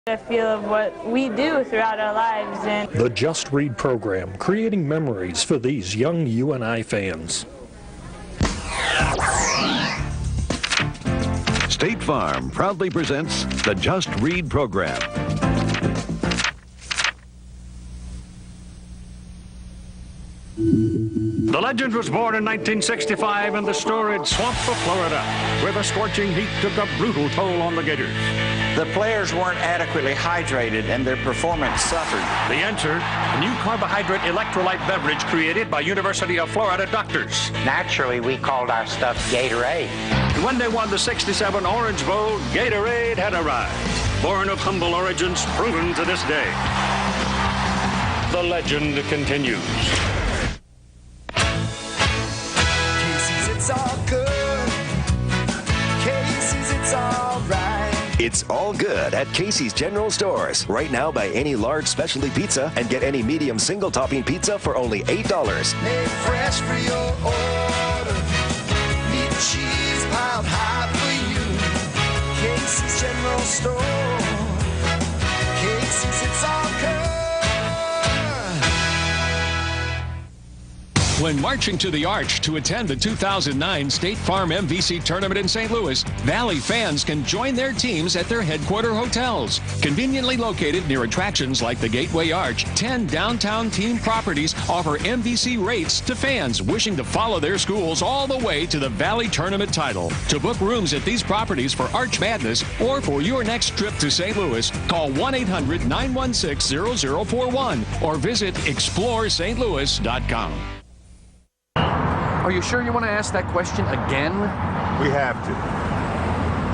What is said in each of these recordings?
a feel of what we do throughout our lives. And the Just Read program, creating memories for these young UNI fans. State Farm proudly presents the Just Read program. The legend was born in 1965 in the storage swamp of Florida, where the scorching heat took a brutal toll on the Gators. The players weren't adequately hydrated and their performance suffered. The answer, a new carbohydrate electrolyte beverage created by University of Florida doctors. Naturally, we called our stuff Gatorade. And when they won the '67 Orange Bowl, Gatorade had arrived. Born of humble origins, proven to this day. The legend continues. Casey's, it's all good. Casey's, it's all right. It's all good at Casey's General Stores. Right now, buy any large specialty pizza and get any medium single-topping pizza for only $8. Made fresh for your order. Meat and cheese piled high for you. Casey's General Store. Casey's, it's all good. When marching to the Arch to attend the 2009 State Farm MVC Tournament in St. Louis, Valley fans can join their teams at their headquarter hotels. Conveniently located near attractions like the Gateway Arch, 10 downtown team properties offer MVC rates to fans wishing to follow their schools all the way to the Valley Tournament title. To book rooms at these properties for Arch Madness or for your next trip to St. Louis, call 1-800-916-0041 or visit exploreStLouis.com. Are you sure you want to ask that question again? We have to.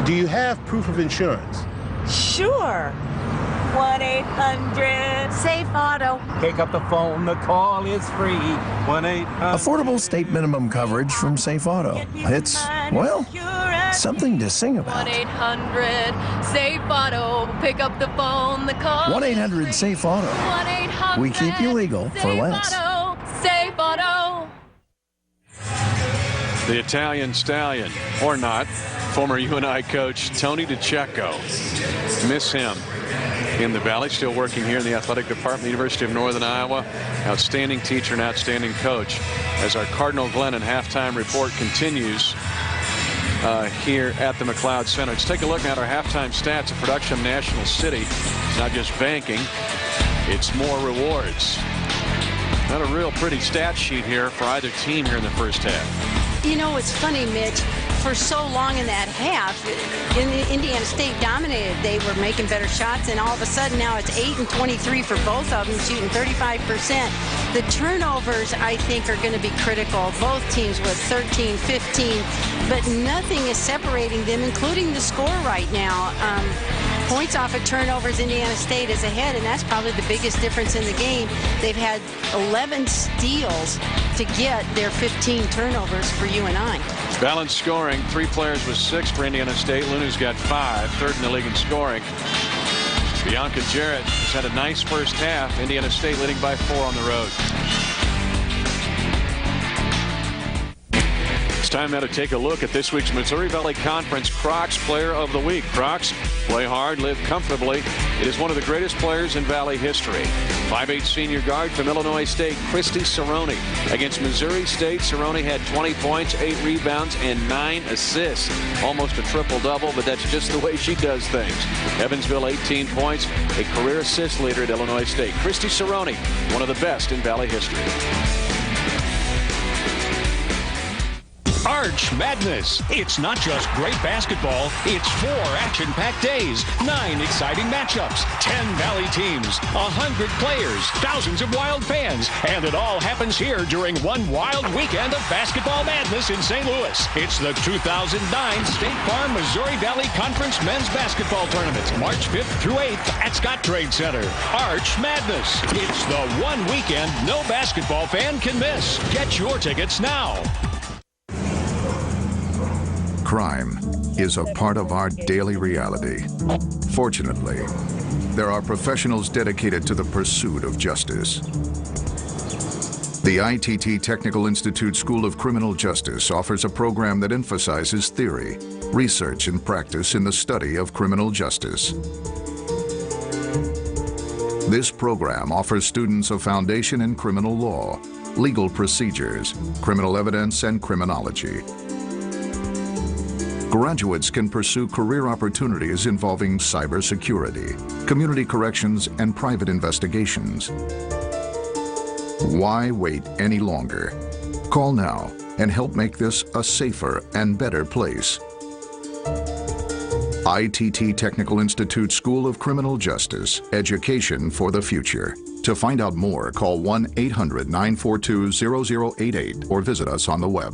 Do you have proof of insurance? Sure. 1-800-SAFE-AUTO. Pick up the phone, the call is free. 1-800. Affordable state minimum coverage from Safe Auto. It's, well, something to sing about. 1-800-SAFE-AUTO. Pick up the phone, the call. 1-800-SAFE-AUTO. 1-800. We keep you legal for less. Safe Auto. The Italian stallion, or not, former UNI coach Tony DiCecco. Miss him in the Valley, still working here in the athletic department, University of Northern Iowa. Outstanding teacher and outstanding coach. As our Cardinal Glennon halftime report continues here at the McLeod Center. Let's take a look at our halftime stats of Production National City. It's not just banking, it's more rewards. Not a real pretty stat sheet here for either team here in the first half. You know, it's funny, Mitch. For so long in that half, Indiana State dominated. They were making better shots, and all of a sudden now it's 8 and 23 for both of them, shooting 35%. The turnovers, I think, are going to be critical. Both teams with 13, 15, but nothing is separating them, including the score right now. Points off of turnovers, Indiana State is ahead, and that's probably the biggest difference in the game. They've had 11 steals to get their 15 turnovers for UNI. Balanced scoring, 3 players with 6 for Indiana State. Luna's got 5, third in the league in scoring. Bianca Jarrett has had a nice first half. Indiana State leading by 4 on the road. It's time now to take a look at this week's Missouri Valley Conference Crocs Player of the Week. Crocs play hard, live comfortably. It is one of the greatest players in Valley history. 5'8" senior guard from Illinois State, Christy Cerrone. Against Missouri State, Cerrone had 20 points, 8 rebounds, and 9 assists. Almost a triple-double, but that's just the way she does things. Evansville, 18 points, a career assist leader at Illinois State. Christy Cerrone, one of the best in Valley history. Arch Madness. It's not just great basketball, it's 4 action-packed days, 9 exciting matchups, 10 Valley teams, 100 players, thousands of wild fans, and it all happens here during one wild weekend of basketball madness in St. Louis. It's the 2009 State Farm Missouri Valley Conference Men's Basketball Tournament, March 5th through 8th at Scott Trade Center. Arch Madness. It's the one weekend no basketball fan can miss. Get your tickets now. Crime is a part of our daily reality. Fortunately, there are professionals dedicated to the pursuit of justice. The ITT Technical Institute School of Criminal Justice offers a program that emphasizes theory, research, and practice in the study of criminal justice. This program offers students a foundation in criminal law, legal procedures, criminal evidence, and criminology. Graduates can pursue career opportunities involving cybersecurity, community corrections, and private investigations. Why wait any longer? Call now and help make this a safer and better place. ITT Technical Institute School of Criminal Justice, education for the future. To find out more, call 1-800-942-0088 or visit us on the web.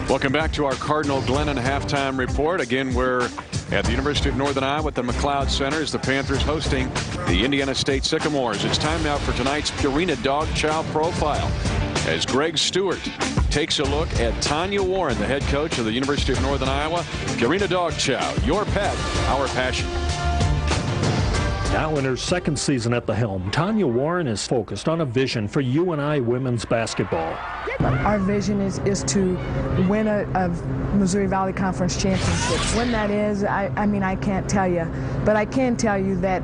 Welcome back to our Cardinal Glennon halftime report. Again, we're at the University of Northern Iowa at the McLeod Center as the Panthers hosting the Indiana State Sycamores. It's time now for tonight's Purina Dog Chow Profile as Greg Stewart takes a look at Tanya Warren, the head coach of the University of Northern Iowa. Purina Dog Chow, your pet, our passion. Now in her second season at the helm, Tanya Warren is focused on a vision for UNI women's basketball. Our vision is to win a Missouri Valley Conference championship. When that is, I mean, I can't tell you, but I can tell you that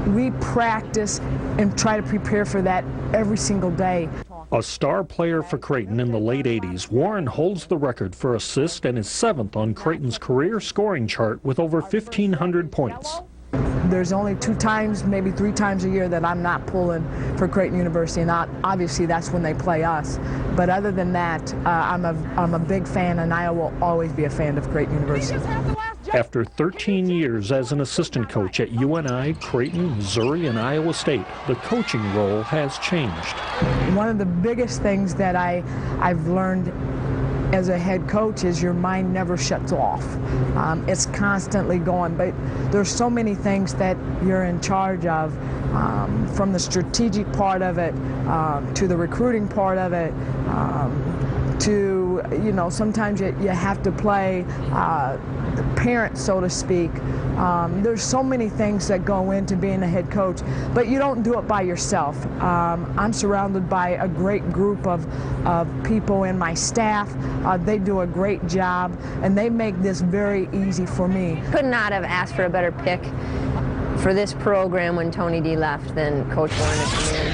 we practice and try to prepare for that every single day. A star player for Creighton in the late 80s, Warren holds the record for assists and is 7th on Creighton's career scoring chart with over 1,500 points. There's only 2 times, maybe 3 times a year that I'm not pulling for Creighton University, and obviously that's when they play us. But other than that, I'm a big fan, and I will always be a fan of Creighton University. After 13 years as an assistant coach at UNI, Creighton, Missouri, and Iowa State, the coaching role has changed. One of the biggest things that I've learned as a head coach is your mind never shuts off. It's constantly going, but there's so many things that you're in charge of, from the strategic part of it, to the recruiting part of it, to, you know, sometimes you have to play parent, so to speak. There's so many things that go into being a head coach, but you don't do it by yourself. I'm surrounded by a great group of people in my staff. They do a great job, and they make this very easy for me. Could not have asked for a better pick for this program when Tony D left than Coach Warren to come in.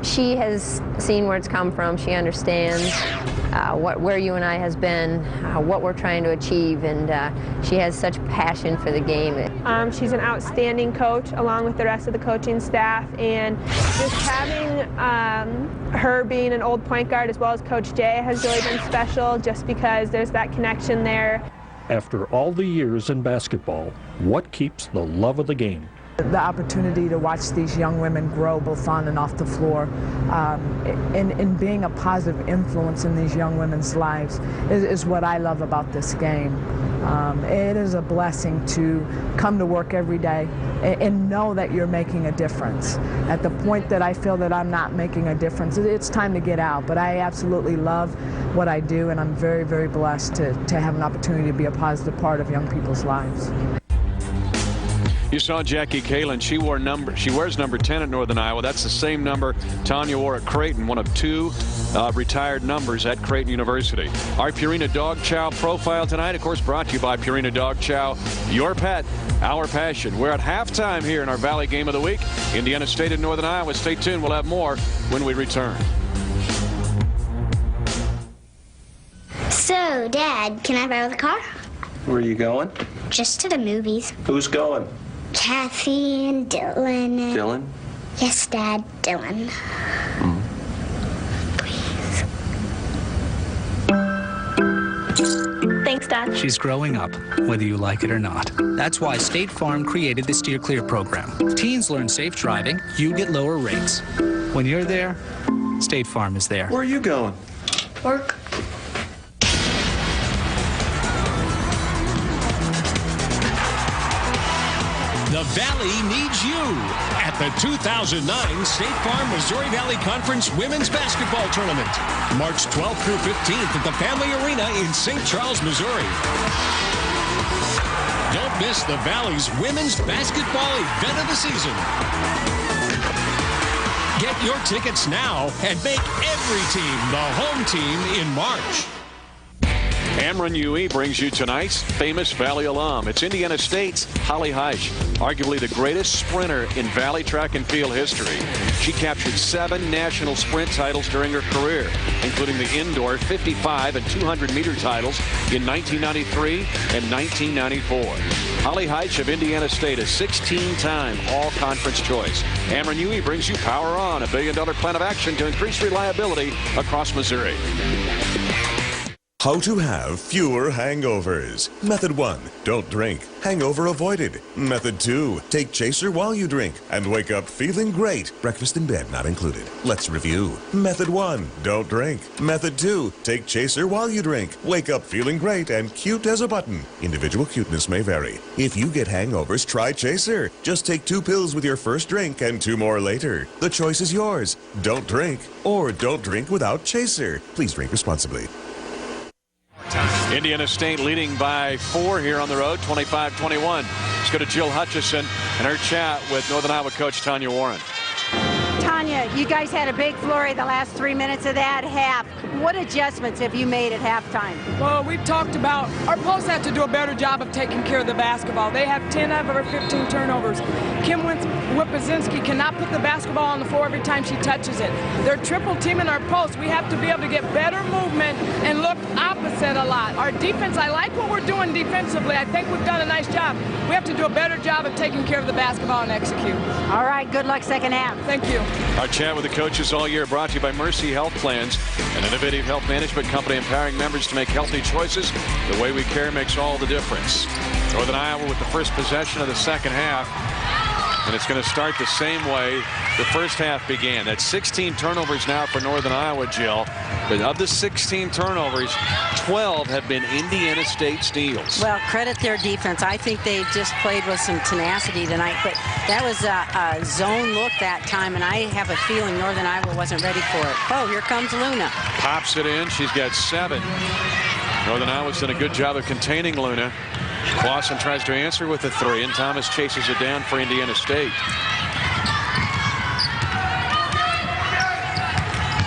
She has seen where it's come from. She understands where UNI has been, what we're trying to achieve, and she has such passion for the game. She's an outstanding coach along with the rest of the coaching staff, and just having her being an old point guard as well as Coach Jay has really been special just because there's that connection there. After all the years in basketball, what keeps the love of the game? The opportunity to watch these young women grow both on and off the floor, and being a positive influence in these young women's lives is what I love about this game. It is a blessing to come to work every day and know that you're making a difference. At the point that I feel that I'm not making a difference, it's time to get out. But I absolutely love what I do, and I'm very, very blessed to have an opportunity to be a positive part of young people's lives. You saw Jackie Kalin. She wears number 10 at Northern Iowa. That's the same number Tanya wore at Creighton, one of 2 retired numbers at Creighton University. Our Purina Dog Chow profile tonight, of course, brought to you by Purina Dog Chow, your pet, our passion. We're at halftime here in our Valley Game of the Week. Indiana State and Northern Iowa. Stay tuned. We'll have more when we return. So, Dad, can I borrow the car? Where are you going? Just to the movies. Who's going? Kathy and Dylan. Dylan? Yes, Dad, Dylan. Please. Thanks, Dad. She's growing up, whether you like it or not. That's why State Farm created the Steer Clear program. Teens learn safe driving, you get lower rates. When you're there, State Farm is there. Where are you going? Work. The Valley needs you at the 2009 State Farm Missouri Valley Conference Women's Basketball Tournament, March 12th through 15th at the Family Arena in St. Charles, Missouri. Don't miss the Valley's women's basketball event of the season. Get your tickets now and make every team the home team in March. Ameren UE brings you tonight's famous Valley alum. It's Indiana State's Holly Heitch, arguably the greatest sprinter in Valley track and field history. She captured 7 national sprint titles during her career, including the indoor 55 and 200-meter titles in 1993 and 1994. Holly Heitch of Indiana State, a 16-time all-conference choice. Ameren UE brings you Power On, a billion-dollar plan of action to increase reliability across Missouri. How to have fewer hangovers. Method 1, don't drink. Hangover avoided. Method 2, take chaser while you drink and wake up feeling great. Breakfast in bed not included. Let's review. Method 1, don't drink. Method 2, take chaser while you drink. Wake up feeling great and cute as a button. Individual cuteness may vary. If you get hangovers, try chaser. Just take 2 pills with your first drink and 2 more later. The choice is yours. Don't drink or don't drink without chaser. Please drink responsibly. Indiana State leading by 4 here on the road, 25-21. Let's go to Jill Hutchison and her chat with Northern Iowa coach Tanya Warren. Tanya, you guys had a big flurry the last 3 minutes of that half. What adjustments have you made at halftime? Well, we've talked about our posts have to do a better job of taking care of the basketball. They have 10 out of our 15 turnovers. Kim Whipazinski cannot put the basketball on the floor every time she touches it. They're triple teaming our posts. We have to be able to get better movement and look opposite a lot. Our defense, I like what we're doing defensively. I think we've done a nice job. We have to do a better job of taking care of the basketball and execute. All right, good luck second half. Thank you. Our chat with the coaches all year brought to you by Mercy Health Plans, an innovative health management company empowering members to make healthy choices. The way we care makes all the difference. Northern Iowa with the first possession of the second half. And it's going to start the same way the first half began. That's 16 turnovers now for Northern Iowa, Jill. But of the 16 turnovers, 12 have been Indiana State steals. Well, credit their defense. I think they just played with some tenacity tonight. But that was a zone look that time, and I have a feeling Northern Iowa wasn't ready for it. Oh, here comes Luna. Pops it in. She's got 7. Northern Iowa's done a good job of containing Luna. Clausen tries to answer with a 3, and Thomas chases it down for Indiana State.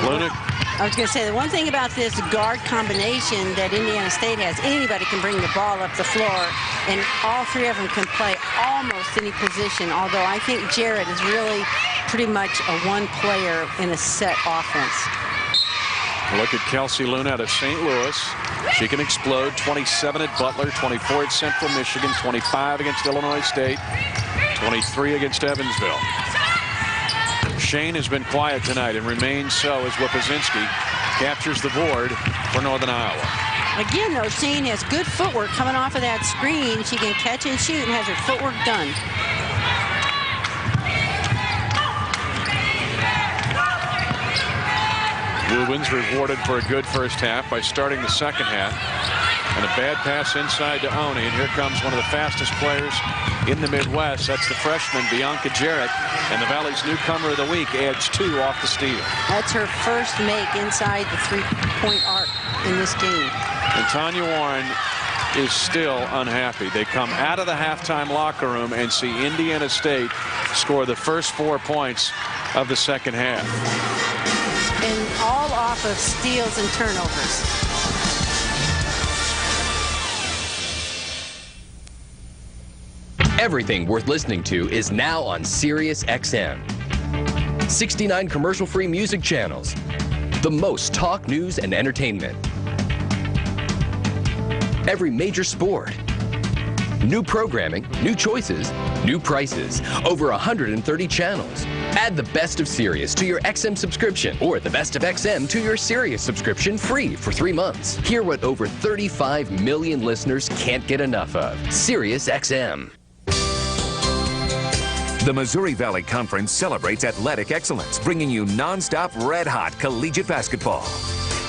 Luna. I was going to say, the one thing about this guard combination that Indiana State has, anybody can bring the ball up the floor, and all 3 of them can play almost any position, although I think Jarrett is really pretty much a one player in a set offense. Look at Kelsey Luna out of St. Louis. She can explode. 27 at Butler, 24 at Central Michigan, 25 against Illinois State, 23 against Evansville. Shane has been quiet tonight and remains so as Whipazinski captures the board for Northern Iowa. Again, though, Shane has good footwork coming off of that screen. She can catch and shoot and has her footwork done. Rubens rewarded for a good first half by starting the second half. And a bad pass inside to Oni. And here comes one of the fastest players in the Midwest. That's the freshman, Bianca Jarrett. And the Valley's newcomer of the week adds 2 off the steal. That's her first make inside the 3-point arc in this game. And Tanya Warren is still unhappy. They come out of the halftime locker room and see Indiana State score the first 4 points of the second half. And all off of steals and turnovers. Everything worth listening to is now on Sirius XM. 69 commercial-free music channels. The most talk, news, and entertainment. Every major sport. New programming, new choices, new prices. Over 130 channels. Add the best of Sirius to your XM subscription or the best of XM to your Sirius subscription free for 3 months. Hear what over 35 million listeners can't get enough of. Sirius XM. The Missouri Valley Conference celebrates athletic excellence, bringing you nonstop red-hot collegiate basketball.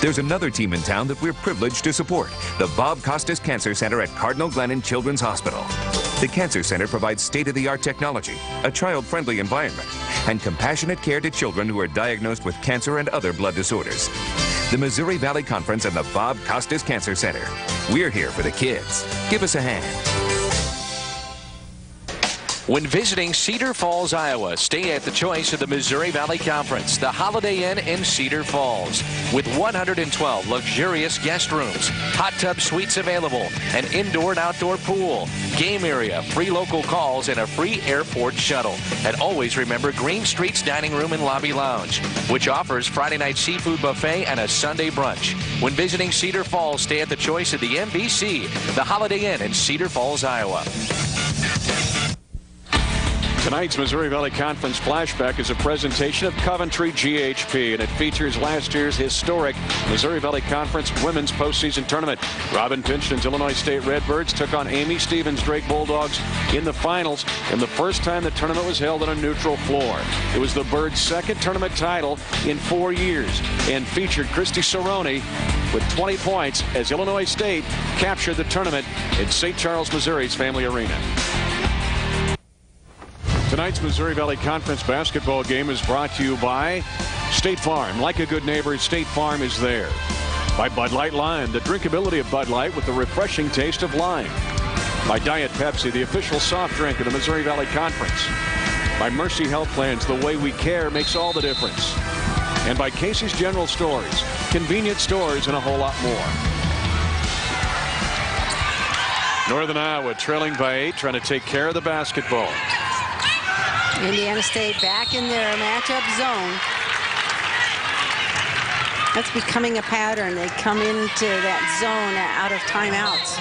There's another team in town that we're privileged to support, the Bob Costas Cancer Center at Cardinal Glennon Children's Hospital. The Cancer Center provides state-of-the-art technology, a child-friendly environment, and compassionate care to children who are diagnosed with cancer and other blood disorders. The Missouri Valley Conference and the Bob Costas Cancer Center. We're here for the kids. Give us a hand. When visiting Cedar Falls, Iowa, stay at the choice of the Missouri Valley Conference, the Holiday Inn in Cedar Falls. With 112 luxurious guest rooms, hot tub suites available, an indoor and outdoor pool, game area, free local calls, and a free airport shuttle. And always remember Green Street's dining room and lobby lounge, which offers Friday night seafood buffet and a Sunday brunch. When visiting Cedar Falls, stay at the choice of the MVC, the Holiday Inn in Cedar Falls, Iowa. Tonight's Missouri Valley Conference Flashback is a presentation of Coventry GHP, and it features last year's historic Missouri Valley Conference Women's Postseason Tournament. Robin Pinchton's Illinois State Redbirds took on Amy Stevens' Drake Bulldogs in the finals, and the first time the tournament was held on a neutral floor. It was the Birds' second tournament title in 4 years, and featured Christy Cerrone with 20 points as Illinois State captured the tournament in St. Charles, Missouri's Family Arena. Tonight's Missouri Valley Conference basketball game is brought to you by State Farm. Like a good neighbor, State Farm is there. By Bud Light Lime, the drinkability of Bud Light with the refreshing taste of lime. By Diet Pepsi, the official soft drink of the Missouri Valley Conference. By Mercy Health Plans, the way we care makes all the difference. And by Casey's General Stores, convenient stores and a whole lot more. Northern Iowa trailing by 8, trying to take care of the basketball. Indiana State back in their matchup zone. That's becoming a pattern. They come into that zone out of timeouts.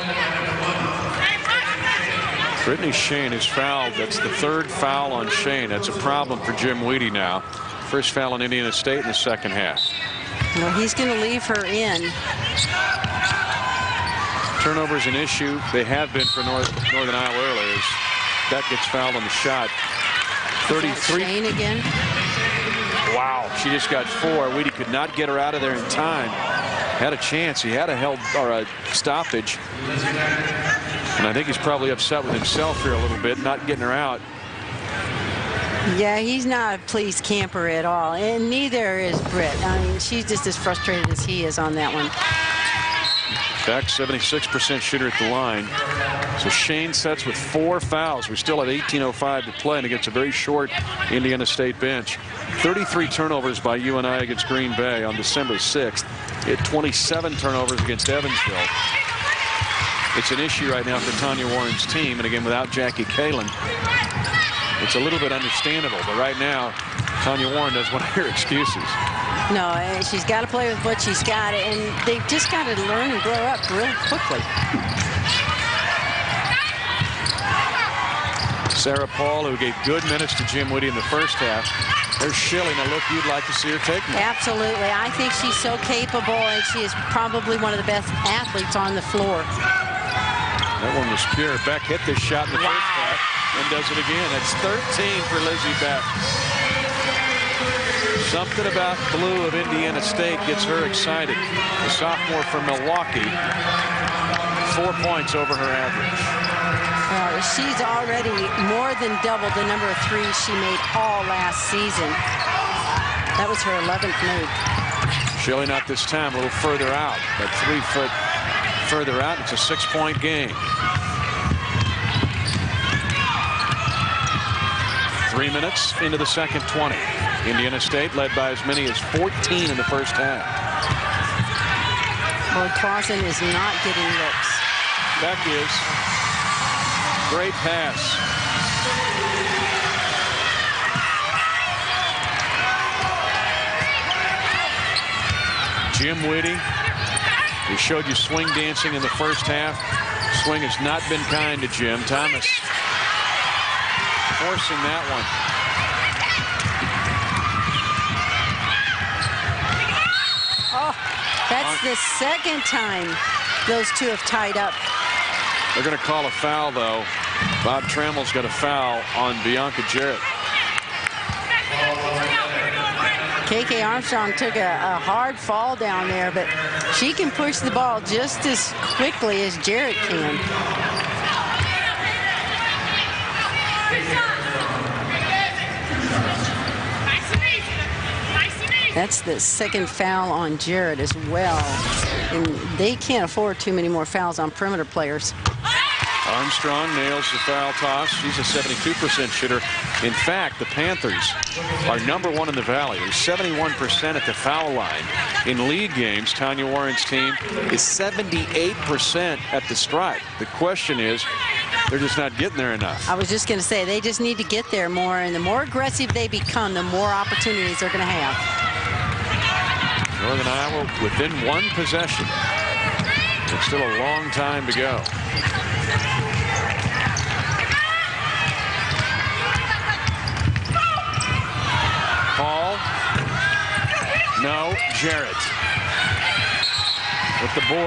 Brittany Shane is fouled. That's the third foul on Shane. That's a problem for Jim Weedy now. First foul on Indiana State in the second half. Well, he's going to leave her in. Turnover is an issue. They have been for Northern Iowa earlier. That gets fouled on the shot. 33. Shane again. Wow, she just got 4. Weedy could not get her out of there in time. Had a chance. He had a stoppage. And I think he's probably upset with himself here a little bit, not getting her out. Yeah, he's not a pleased camper at all, and neither is Britt. I mean, she's just as frustrated as he is on that one. Beck, 76% shooter at the line. So Shane sets with 4 fouls. We still have 18:05 to play, and against a very short Indiana State bench. 33 turnovers by UNI against Green Bay on December 6th. It had 27 turnovers against Evansville. It's an issue right now for Tanya Warren's team, and again, without Jackie Kalin, it's a little bit understandable. But right now, Tanya Warren doesn't want to hear excuses. No, she's got to play with what she's got, and they've just got to learn and grow up real quickly. Sarah Paul, who gave good minutes to Jim Weedy in the first half. There's Shilling, a look you'd like to see her take now. Absolutely. I think she's so capable, and she is probably one of the best athletes on the floor. That one was pure. Beck hit this shot in the first half and does it again. That's 13 for Lizzie Beck. Something about blue of Indiana State gets her excited. The sophomore from Milwaukee, 4 points over her average. She's already more than doubled the number of threes she made all last season. That was her 11th make. Shilling not this time, a little further out, but 3 foot further out. It's a 6-point game. 3 minutes into the second 20. Indiana State led by as many as 14 in the first half. Well, Clausen is not getting looks. Beck is. Great pass. Jim Weedy, we showed you swing dancing in the first half. Swing has not been kind to Jim. Thomas forcing that one. Oh, that's the second time those two have tied up. They're going to call a foul, though. Bob Trammell's got a foul on Bianca Jarrett. KK Armstrong took a hard fall down there, but she can push the ball just as quickly as Jarrett can. That's the second foul on Jarrett as well. And they can't afford too many more fouls on perimeter players. Armstrong nails the foul toss. She's a 72% shooter. In fact, the Panthers are #1 in the Valley. They're 71% at the foul line. In league games, Tanya Warren's team is 78% at the stripe. The question is, they're just not getting there enough. I was just going to say, they just need to get there more, and the more aggressive they become, the more opportunities they're going to have. Northern Iowa within 1 possession. It's still a long time to go. Hall. No. Jarrett with the board.